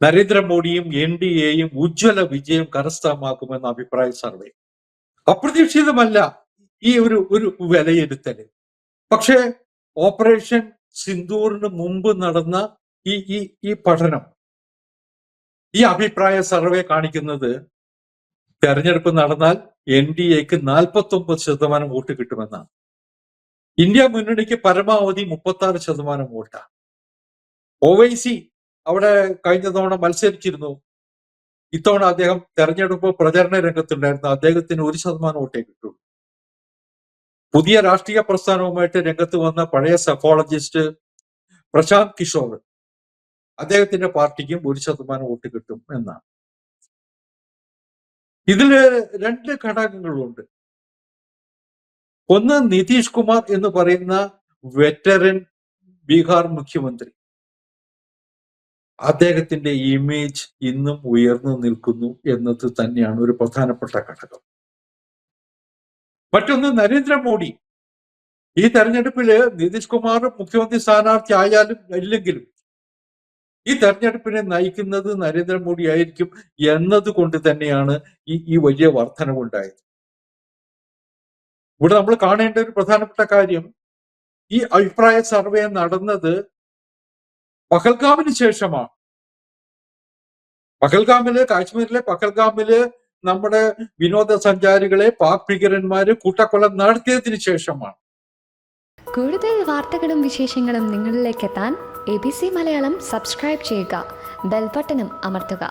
നരേന്ദ്രമോദിയും NDAയും ഉജ്ജ്വല വിജയം കരസ്ഥമാക്കുമെന്ന അഭിപ്രായ സർവേ. അപ്രതീക്ഷിതമല്ല ഈ ഒരു വിലയിരുത്തല്. പക്ഷേ ഓപ്പറേഷൻ സിന്ദൂറിന് മുമ്പ് നടന്ന ഈ പഠനം, ഈ അഭിപ്രായ സർവേ കാണിക്കുന്നത് തെരഞ്ഞെടുപ്പ് നടന്നാൽ NDAക്ക് 49% വോട്ട് കിട്ടുമെന്നാണ്. ഇന്ത്യ മുന്നണിക്ക് പരമാവധി 36% വോട്ടാണ്. ഒവൈസി അവിടെ കഴിഞ്ഞ തവണ മത്സരിച്ചിരുന്നു. ഇത്തവണ അദ്ദേഹം തെരഞ്ഞെടുപ്പ് പ്രചരണ രംഗത്തുണ്ടായിരുന്നു. അദ്ദേഹത്തിന് 1% വോട്ടേ കിട്ടുള്ളൂ. പുതിയ രാഷ്ട്രീയ പ്രസ്ഥാനവുമായിട്ട് രംഗത്ത് വന്ന പഴയ സൈക്കോളജിസ്റ്റ് പ്രശാന്ത് കിഷോർ, അദ്ദേഹത്തിന്റെ പാർട്ടിക്കും 1% വോട്ട് കിട്ടും എന്നാണ്. ഇതില് 2 ഘടകങ്ങളുണ്ട്. ഒന്ന്, നിതീഷ് കുമാർ എന്ന് പറയുന്ന വെറ്ററൻ ബീഹാർ മുഖ്യമന്ത്രി, അദ്ദേഹത്തിന്റെ ഇമേജ് ഇന്നും ഉയർന്നു നിൽക്കുന്നു എന്നത് തന്നെയാണ് ഒരു പ്രധാനപ്പെട്ട ഘടകം. മറ്റൊന്ന്, നരേന്ദ്രമോദി. ഈ തെരഞ്ഞെടുപ്പില് നിതീഷ് കുമാർ മുഖ്യമന്ത്രി സ്ഥാനാർത്ഥി ആയാലും ഇല്ലെങ്കിലും ഈ തെരഞ്ഞെടുപ്പിനെ നയിക്കുന്നത് നരേന്ദ്രമോദി ആയിരിക്കും എന്നതുകൊണ്ട് തന്നെയാണ് ഈ വലിയ വർധനവുണ്ടായത്. ഇവിടെ നമ്മൾ കാണേണ്ട ഒരു പ്രധാനപ്പെട്ട കാര്യം, ഈ അഭിപ്രായ സർവേ നടന്നത് പഹൽഗാമിന് ശേഷമാണ്. കാശ്മീരിലെ പഹൽഗാമില് നമ്മുടെ വിനോദസഞ്ചാരികളെ പാക് ഭീകരന്മാര് കൂട്ടക്കൊല നടത്തിയതിനു ശേഷമാണ്. കൂടുതൽ വാർത്തകളും വിശേഷങ്ങളും നിങ്ങളിലേക്ക് എത്താൻ ABC മലയാളം സബ്സ്ക്രൈബ് ചെയ്യുക, ബെൽബട്ടനും അമർത്തുക.